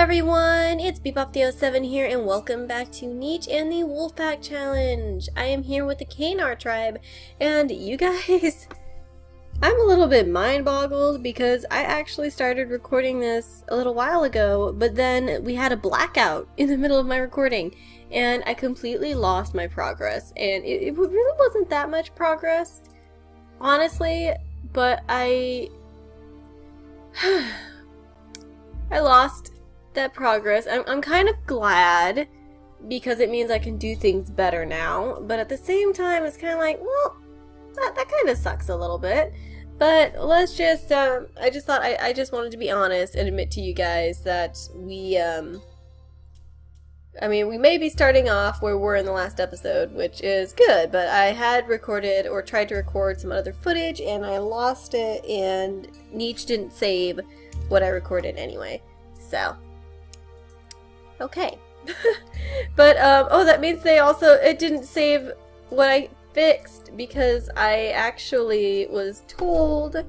everyone, it's Bebop07 here and welcome back to Niche and the Wolfpack Challenge. I am here with the Canar tribe and you guys, I'm a little bit mind-boggled because I actually started recording this a little while ago, but then we had a blackout in the middle of my recording and I completely lost my progress, and it really wasn't that much progress, honestly, but I lost that progress. I'm kind of glad because it means I can do things better now, but at the same time it's kind of like, well, that kind of sucks a little bit. But let's just I just thought I just wanted to be honest and admit to you guys that we I mean, we may be starting off where we were in the last episode, which is good, but I had recorded or tried to record some other footage and I lost it, and Niche didn't save what I recorded anyway. So okay. But oh, that means it didn't save what I fixed, because I actually was told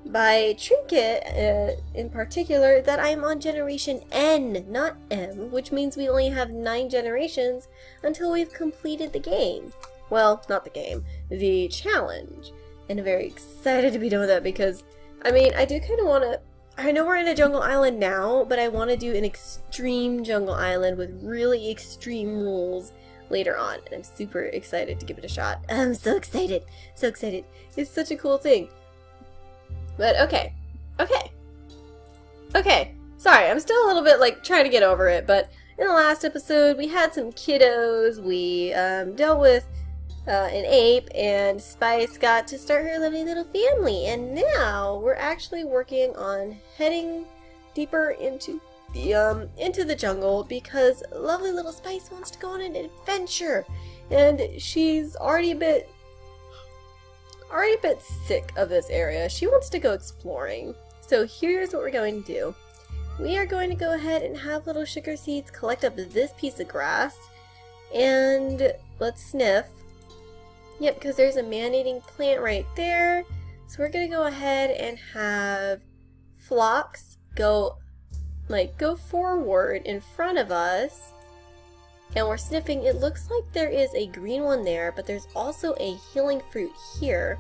by Trinket in particular that I'm on generation N, not M, which means we only have 9 generations until we've completed the game. Well, not the game, the challenge. And I'm very excited to be done with that because, I mean, I do kind of want to, I know we're in a jungle island now, but I want to do an extreme jungle island with really extreme rules later on, and I'm super excited to give it a shot. I'm so excited, so excited. It's such a cool thing. But okay, sorry, I'm still a little bit like trying to get over it, but in the last episode we had some kiddos. We dealt with an ape, and Spice got to start her lovely little family, and now we're actually working on heading deeper into the jungle because lovely little Spice wants to go on an adventure, and she's already a bit sick of this area. She wants to go exploring. So here's what we're going to do. We are going to go ahead and have little Sugarseeds collect up this piece of grass, and let's sniff. Yep, because there's a man-eating plant right there. So we're going to go ahead and have Phlox go forward in front of us. And we're sniffing. It looks like there is a green one there, but there's also a healing fruit here,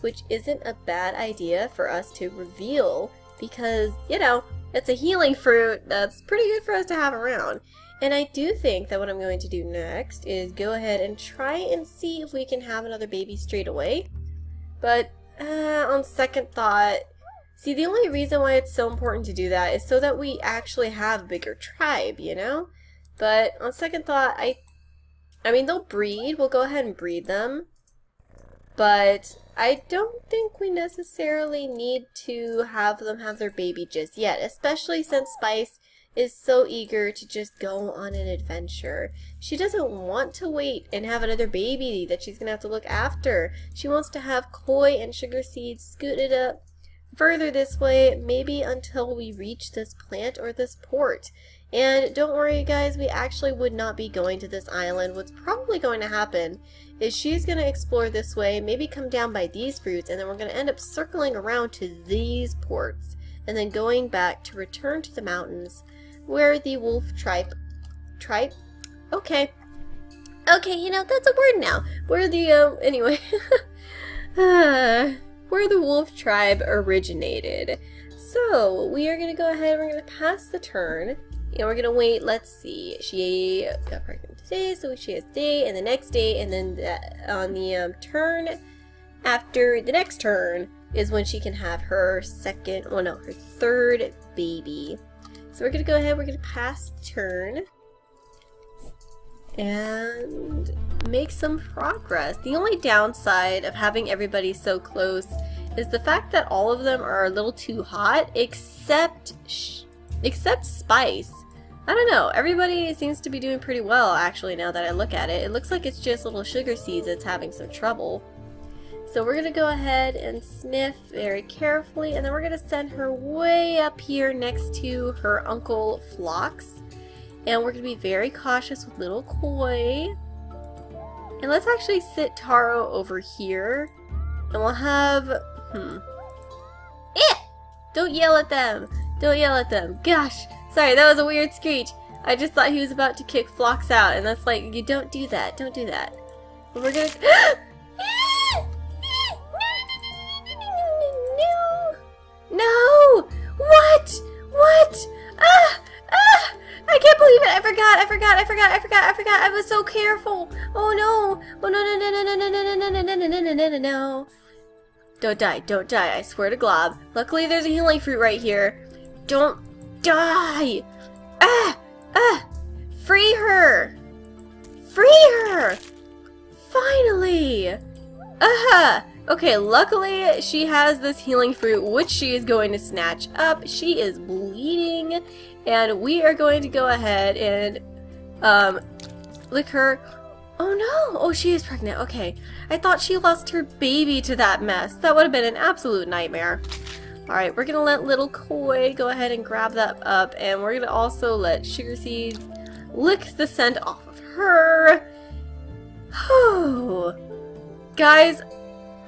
which isn't a bad idea for us to reveal because, you know, it's a healing fruit that's pretty good for us to have around. And I do think that what I'm going to do next is go ahead and try and see if we can have another baby straight away. But on second thought, see, the only reason why it's so important to do that is so that we actually have a bigger tribe, you know? But on second thought, I mean, they'll breed. We'll go ahead and breed them. But I don't think we necessarily need to have them have their baby just yet, especially since Spice is so eager to just go on an adventure. She doesn't want to wait and have another baby that she's going to have to look after. She wants to have Koi and Sugarseeds scooted up further this way, maybe until we reach this plant or this port. And don't worry guys, we actually would not be going to this island. What's probably going to happen is she's going to explore this way, maybe come down by these fruits, and then we're going to end up circling around to these ports, and then going back to return to the mountains where the wolf tribe? Okay, you know, that's a word now. Where the, anyway, where the wolf tribe originated. So, we are going to go ahead, we're going to pass the turn. And we're gonna wait, let's see, she got pregnant today, so she has today, and the next day, and then on the turn after the next turn is when she can have her her third baby. So we're gonna go ahead, we're gonna pass the turn and make some progress. The only downside of having everybody so close is the fact that all of them are a little too hot, except Spice. I don't know, everybody seems to be doing pretty well actually now that I look at it. It looks like it's just little Sugarseeds that's having some trouble. So we're going to go ahead and sniff very carefully, and then we're going to send her way up here next to her uncle Phlox. And we're going to be very cautious with little Koi. And let's actually sit Taro over here. And we'll have... Don't yell at them! Don't yell at them. Gosh, Sorry, that was a weird screech. I just thought he was about to kick Phlox out, and that's like, you don't do that. Don't do that. But we're gonna... No! What? What? I can't believe it! I forgot! I was so careful! Oh no! Oh no! Don't die, I swear to Glob. Luckily there's a healing fruit right here. Don't die! Free her! Free her! Finally! Okay, luckily she has this healing fruit, which she is going to snatch up. She is bleeding, and we are going to go ahead and, lick her. Oh no! Oh, she is pregnant. Okay. I thought she lost her baby to that mess. That would have been an absolute nightmare. Alright, we're gonna let little Koi go ahead and grab that up, and we're gonna also let Sugarseeds lick the scent off of her. Oh. Guys,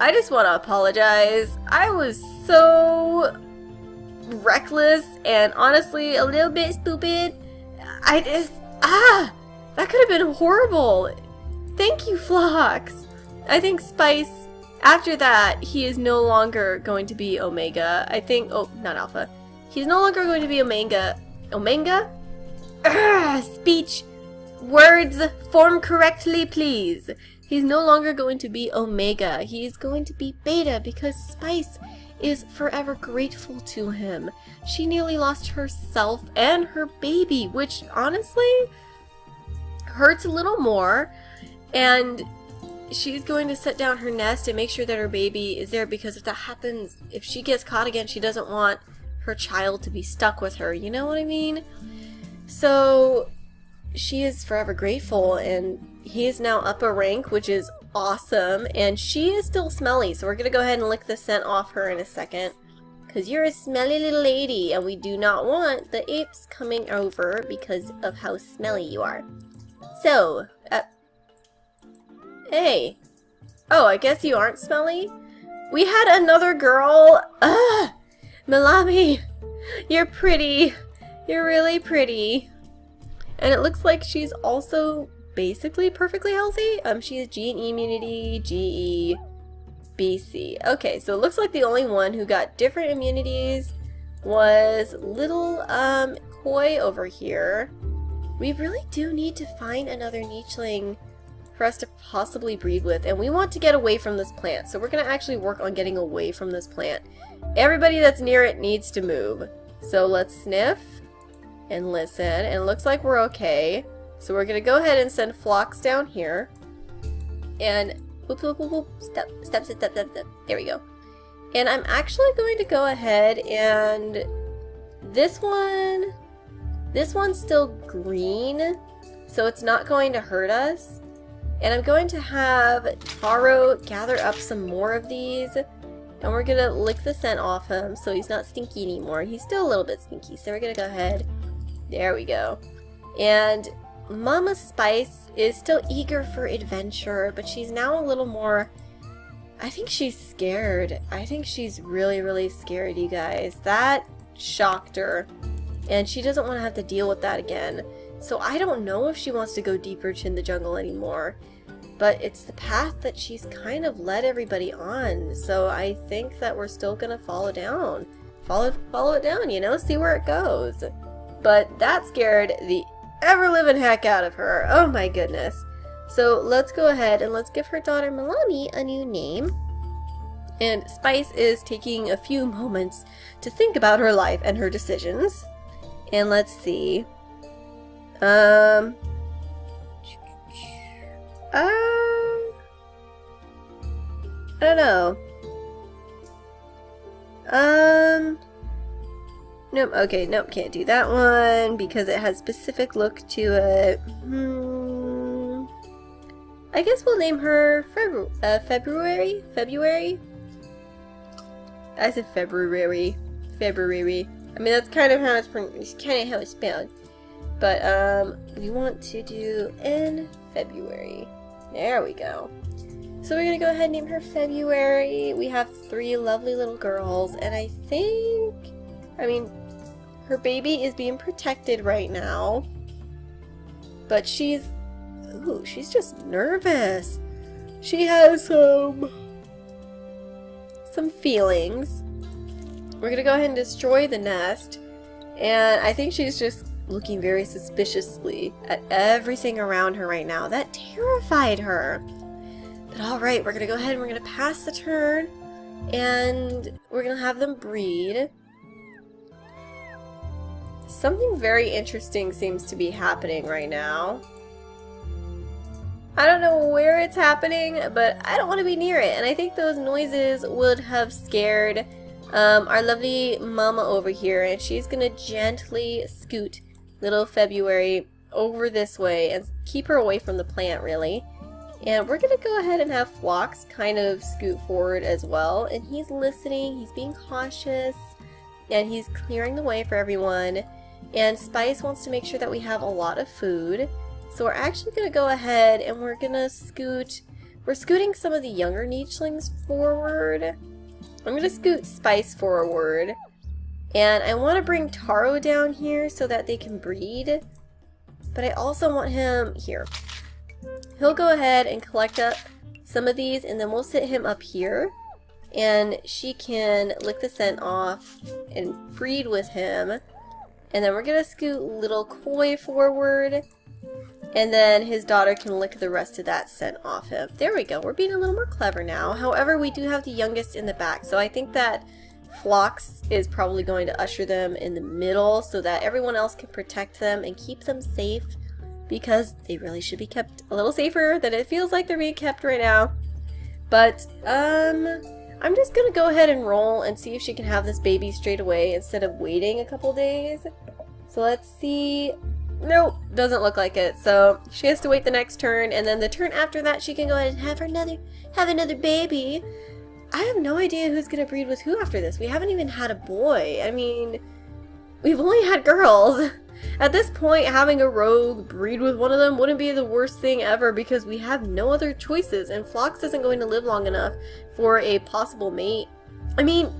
I just want to apologize. I was so reckless and honestly a little bit stupid. That could have been horrible. Thank you, Phlox. I think Spice, after that, he is no longer going to be Omega. I think, oh, not Alpha. He's no longer going to be Omega. Omega? Speech. Words form correctly, please. He's no longer going to be Omega. He's going to be Beta because Spice is forever grateful to him. She nearly lost herself and her baby, which honestly hurts a little more. And she's going to set down her nest and make sure that her baby is there, because if that happens, if she gets caught again, she doesn't want her child to be stuck with her. You know what I mean? So she is forever grateful, and he is now up a rank, which is awesome, and she is still smelly, so we're gonna go ahead and lick the scent off her in a second, because you're a smelly little lady, and we do not want the apes coming over because of how smelly you are. So, hey. Oh, I guess you aren't smelly? We had another girl. Malami, you're pretty. You're really pretty. And it looks like she's also basically perfectly healthy. She has G and E immunity, GE, BC. Okay, so it looks like the only one who got different immunities was little Koi over here. We really do need to find another nicheling for us to possibly breed with, and we want to get away from this plant, so we're going to actually work on getting away from this plant. Everybody that's near it needs to move. So let's sniff and listen, and it looks like we're okay. So we're going to go ahead and send Phlox down here. And whoop, whoop, whoop, whoop, step. There we go. And I'm actually going to go ahead and this one's still green, so it's not going to hurt us. And I'm going to have Taro gather up some more of these, and we're going to lick the scent off him so he's not stinky anymore. He's still a little bit stinky, so we're going to go ahead. There we go. And Mama Spice is still eager for adventure, but she's now a little more... I think she's scared. I think she's really, really scared, you guys. That shocked her, and she doesn't want to have to deal with that again. So I don't know if she wants to go deeper into the jungle anymore, but it's the path that she's kind of led everybody on. So I think that we're still gonna follow it down, you know, see where it goes. But that scared the ever-living heck out of her. Oh my goodness. So let's go ahead and let's give her daughter Malami a new name. And Spice is taking a few moments to think about her life and her decisions. And let's see. I don't know. Nope, okay, nope, can't do that one because it has specific look to it. I guess we'll name her February? I said February. I mean, that's kind of how it's spelled. But, we want to do in February. There we go. So we're gonna go ahead and name her February. We have 3 lovely little girls, and I think, I mean, Her baby is being protected right now. But she's just nervous. She has some feelings. We're gonna go ahead and destroy the nest. And I think she's just looking very suspiciously at everything around her right now. That terrified her. But alright, we're gonna go ahead and we're gonna pass the turn. And we're gonna have them breed. Something very interesting seems to be happening right now. I don't know where it's happening, but I don't want to be near it. And I think those noises would have scared our lovely mama over here. And she's gonna gently scoot little February over this way and keep her away from the plant, really. And we're gonna go ahead and have Phlox kind of scoot forward as well. And he's listening, he's being cautious, and he's clearing the way for everyone. And Spice wants to make sure that we have a lot of food. So we're actually gonna go ahead and we're gonna we're scooting some of the younger nichelings forward. I'm gonna scoot Spice forward. And I want to bring Taro down here so that they can breed. But I also want him here. He'll go ahead and collect up some of these, and then we'll sit him up here. And she can lick the scent off and breed with him. And then we're going to scoot little Koi forward. And then his daughter can lick the rest of that scent off him. There we go. We're being a little more clever now. However, we do have the youngest in the back. So I think that Phlox is probably going to usher them in the middle so that everyone else can protect them and keep them safe, because they really should be kept a little safer than it feels like they're being kept right now. But I'm just gonna go ahead and roll and see if she can have this baby straight away instead of waiting a couple days. So let's see. Nope, doesn't look like it. So she has to wait the next turn, and then the turn after that she can go ahead and have another baby. I have no idea who's gonna breed with who after this. We haven't even had a boy. I mean, we've only had girls. At this point, having a rogue breed with one of them wouldn't be the worst thing ever, because we have no other choices, and Phlox isn't going to live long enough for a possible mate. I mean,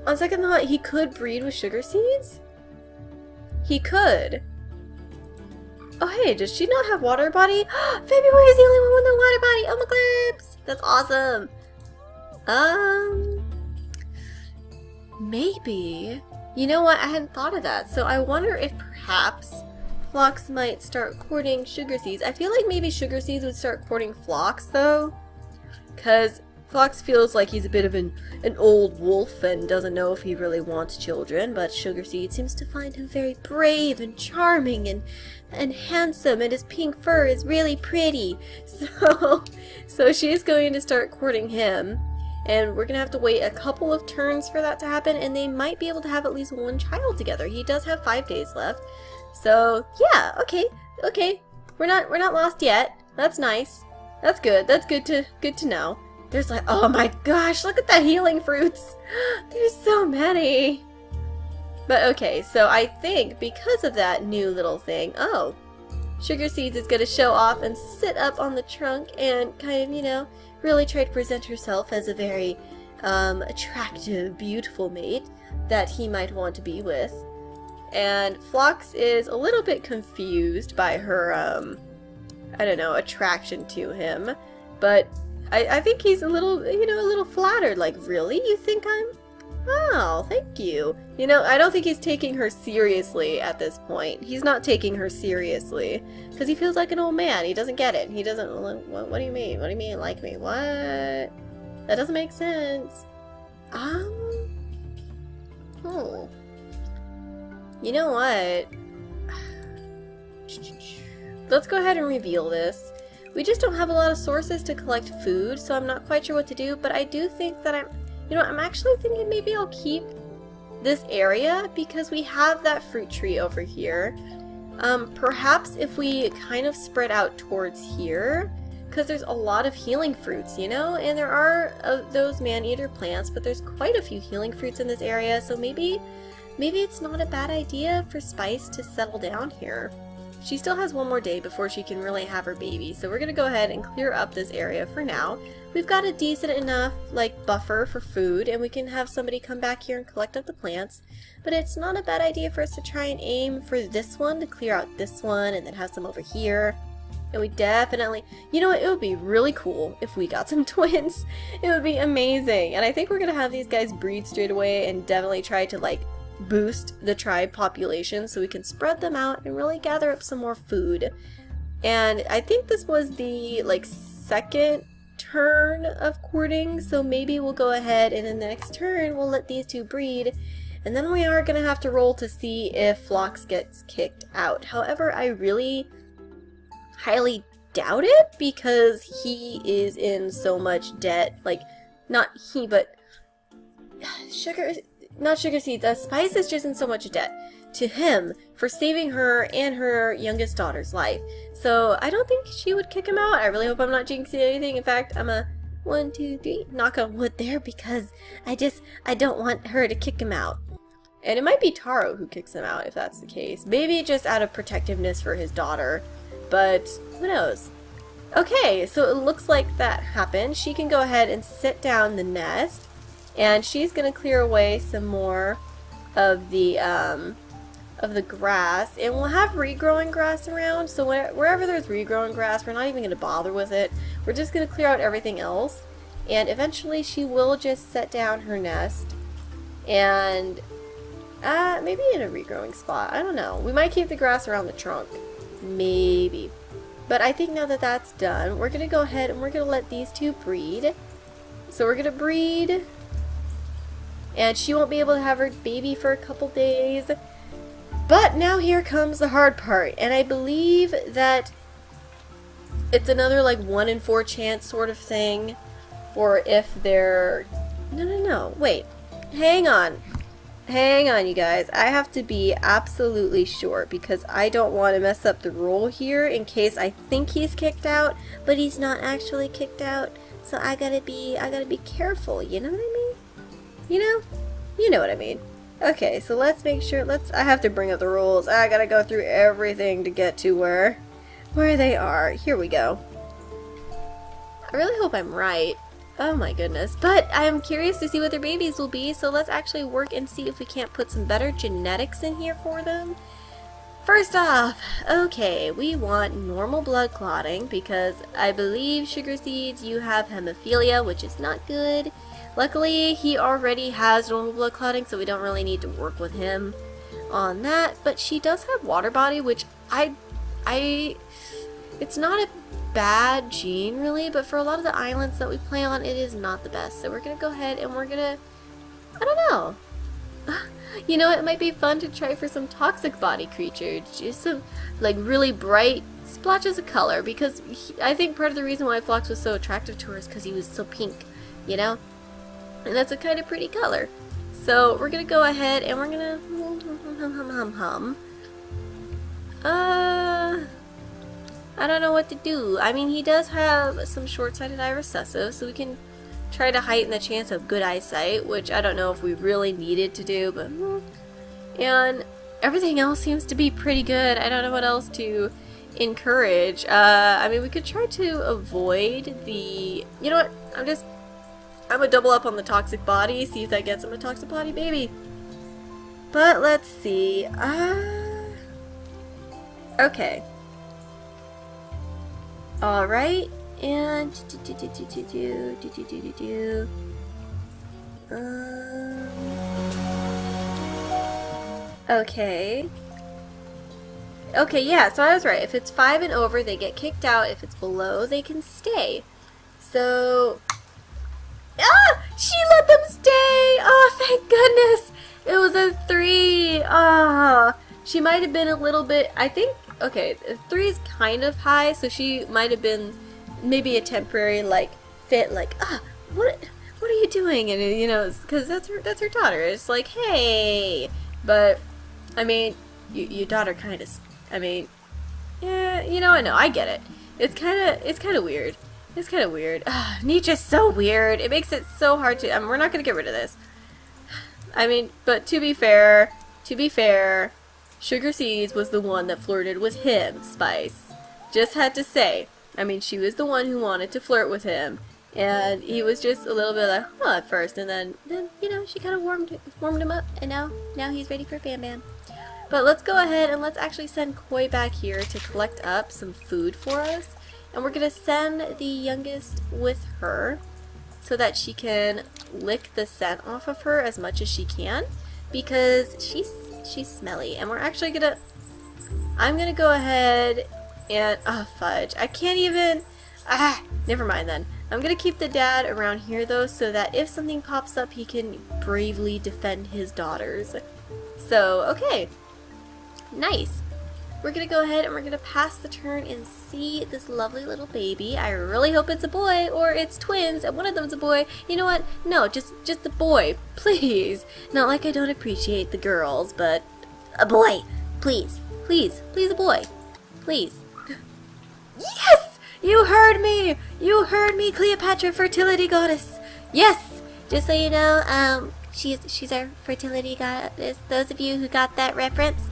on second thought, he could breed with Sugarseeds? He could. Oh hey, does she not have water body? February is the only one with no water body! Oh my clips! That's awesome! Maybe. You know what? I hadn't thought of that. So I wonder if perhaps Phlox might start courting Sugarseeds. I feel like maybe Sugarseeds would start courting Phlox though, because Phlox feels like he's a bit of an old wolf and doesn't know if he really wants children, but Sugarseed seems to find him very brave and charming and handsome, and his pink fur is really pretty. So she's going to start courting him. And we're going to have to wait a couple of turns for that to happen, and they might be able to have at least one child together. He does have 5 days left. So, yeah, okay. We're not lost yet. That's nice. That's good. That's good to know. There's like, oh my gosh, look at the healing fruits. There's so many. But okay, so I think because of that new little thing, oh, Sugarseeds is going to show off and sit up on the trunk and kind of, you know, really try to present herself as a very attractive, beautiful mate that he might want to be with. And Phlox is a little bit confused by her, I don't know, attraction to him. But I think he's a little, you know, a little flattered. Like, really? You think I'm... Oh, thank you. You know, I don't think he's taking her seriously at this point. He's not taking her seriously. Because he feels like an old man. He doesn't get it. He doesn't... What do you mean? What do you mean, like me? What? That doesn't make sense. Oh. You know what? Let's go ahead and reveal this. We just don't have a lot of sources to collect food, so I'm not quite sure what to do, but I do think that I'm actually thinking maybe I'll keep this area because we have that fruit tree over here. Perhaps if we kind of spread out towards here, because there's a lot of healing fruits, you know, and there are those man-eater plants, but there's quite a few healing fruits in this area, so maybe it's not a bad idea for Spice to settle down here. She still has one more day before she can really have her baby, so we're going to go ahead and clear up this area for now. we've got a decent enough like buffer for food, and we can have somebody come back here and collect up the plants. But it's not a bad idea for us to try and aim for this one, to clear out this one and then have some over here. And we definitely, you know what, it would be really cool if we got some twins. It would be amazing. And I think we're gonna have these guys breed straight away and definitely try to like boost the tribe population so we can spread them out and really gather up some more food. And I think this was the like second turn of courting, so maybe we'll go ahead and in the next turn we'll let these two breed, and then we are gonna have to roll to see if Phlox gets kicked out. However, I really highly doubt it because he is in so much debt. Like, not he, but Sugarseeds, Spice is just in so much debt to him for saving her and her youngest daughter's life. So I don't think she would kick him out. I really hope I'm not jinxing anything. In fact, I'm a 1, 2, 3 knock on wood there because I don't want her to kick him out. And it might be Taro who kicks him out if that's the case. Maybe just out of protectiveness for his daughter, but who knows? Okay, so it looks like that happened. She can go ahead and sit down the nest, and she's gonna clear away some more of the grass, and we'll have regrowing grass around. So wherever there's regrowing grass, we're not even gonna bother with it. We're just gonna clear out everything else, and eventually she will just set down her nest, and maybe in a regrowing spot. I don't know. We might keep the grass around the trunk, maybe. But I think now that that's done, we're gonna go ahead and we're gonna let these two breed. So we're gonna breed, and she won't be able to have her baby for a couple days. But now here comes the hard part, and I believe that it's another like 1 in 4 chance sort of thing for if they're... No, wait. Hang on, you guys. I have to be absolutely sure because I don't want to mess up the rule here in case I think he's kicked out, but he's not actually kicked out. So I gotta be careful, you know what I mean? You know what I mean. Okay, so let's make sure, I have to bring up the rules. I gotta go through everything to get to where they are. Here we go. I really hope I'm right. Oh my goodness. But I'm curious to see what their babies will be, so let's actually work and see if we can't put some better genetics in here for them. First off, okay, we want normal blood clotting because I believe Sugarseeds, you have hemophilia, which is not good. Luckily, he already has normal blood clotting, so we don't really need to work with him on that. But she does have water body, which it's not a bad gene really, but for a lot of the islands that we play on, it is not the best. So we're gonna go ahead and we're gonna, I don't know. You know, it might be fun to try for some toxic body creatures, just some like really bright splotches of color, because I think part of the reason why Phlox was so attractive to her is because he was so pink, you know? And that's a kind of pretty color. So we're gonna go ahead and we're gonna hum. I don't know what to do. I mean, he does have some short-sighted eye recessive, so we can try to heighten the chance of good eyesight, which I don't know if we really needed to do, but... And everything else seems to be pretty good. I don't know what else to encourage. I mean, we could try to avoid the... You know what? I'm gonna double up on the toxic body, see if that gets him a toxic body baby. But let's see. Okay. Alright, and okay. Okay, yeah, so I was right. If it's 5 and over, they get kicked out. If it's below, they can stay. So... She let them stay! Oh, thank goodness! It was a 3! She might have been a little bit... I think... Okay, 3 is kind of high, so she might have been maybe a temporary, like, fit, like, what are you doing? And, you know, because that's her daughter. It's like, hey! But, I mean, your daughter kind of... I mean, yeah, you know, I know, I get it. It's kind of weird. It's kind of weird. Nietzsche's so weird. It makes it so hard to... we're not going to get rid of this. I mean, but to be fair, Sugarseeds was the one that flirted with him, Spice. Just had to say. I mean, she was the one who wanted to flirt with him. And he was just a little bit like, huh, at first, and then you know, she kind of warmed him up, and now he's ready for Bam Bam. But let's go ahead and let's actually send Koi back here to collect up some food for us. And we're gonna send the youngest with her so that she can lick the scent off of her as much as she can, because she's smelly. And we're actually I'm gonna go ahead and, oh fudge, I can't even, never mind then. I'm gonna keep the dad around here though, so that if something pops up, he can bravely defend his daughters. So, okay. Nice. We're gonna go ahead and we're gonna pass the turn and see this lovely little baby. I really hope it's a boy, or it's twins and one of them's a boy. You know what? No, just a boy, please. Not like I don't appreciate the girls, but a boy, please, please, please, a boy, please. Yes! You heard me! You heard me, Cleopatra, fertility goddess. Yes! Just so you know, she's our fertility goddess. Those of you who got that reference.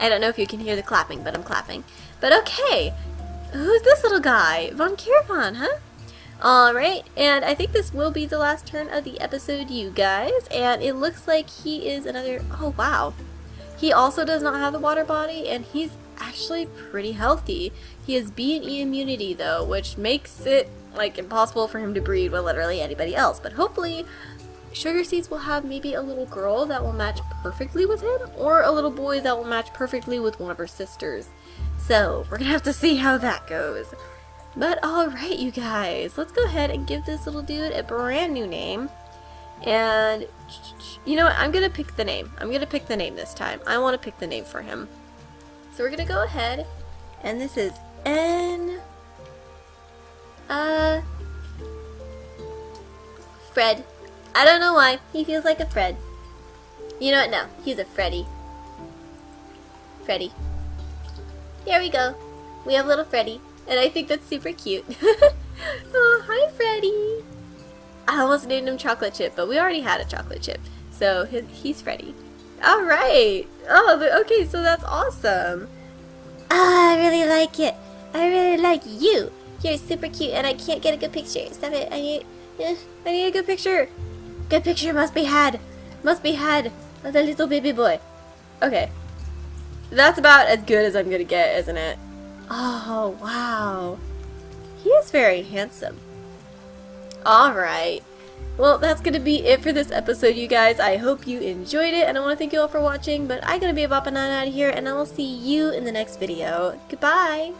I don't know if you can hear the clapping, but I'm clapping. But okay, who's this little guy? Von Caravan, huh? Alright, and I think this will be the last turn of the episode, you guys. And it looks like he is another, oh wow. He also does not have the water body, and he's actually pretty healthy. He has B and E immunity though, which makes it like impossible for him to breed with literally anybody else. But hopefully Sugarseeds will have maybe a little girl that will match perfectly with him, or a little boy that will match perfectly with one of her sisters. So we're gonna have to see how that goes. But alright, you guys, let's go ahead and give this little dude a brand new name. And you know what, I'm gonna pick the name. I'm gonna pick the name this time. I want to pick the name for him. So we're gonna go ahead, and this is Fred. I don't know why. He feels like a Fred. You know what? No. He's a Freddy. Freddy. Here we go. We have little Freddy. And I think that's super cute. Oh, hi Freddy. I almost named him Chocolate Chip, but we already had a Chocolate Chip. So he's Freddy. Alright. Oh, okay, so that's awesome. I really like it. I really like you. You're super cute, and I can't get a good picture. Stop it. I need a good picture. Good picture must be had of the little baby boy. Okay. That's about as good as I'm gonna get, isn't it? Oh, wow. He is very handsome. Alright. Well, that's gonna be it for this episode, you guys. I hope you enjoyed it, and I want to thank you all for watching, but I'm gonna be a bopping on out of here, and I will see you in the next video. Goodbye!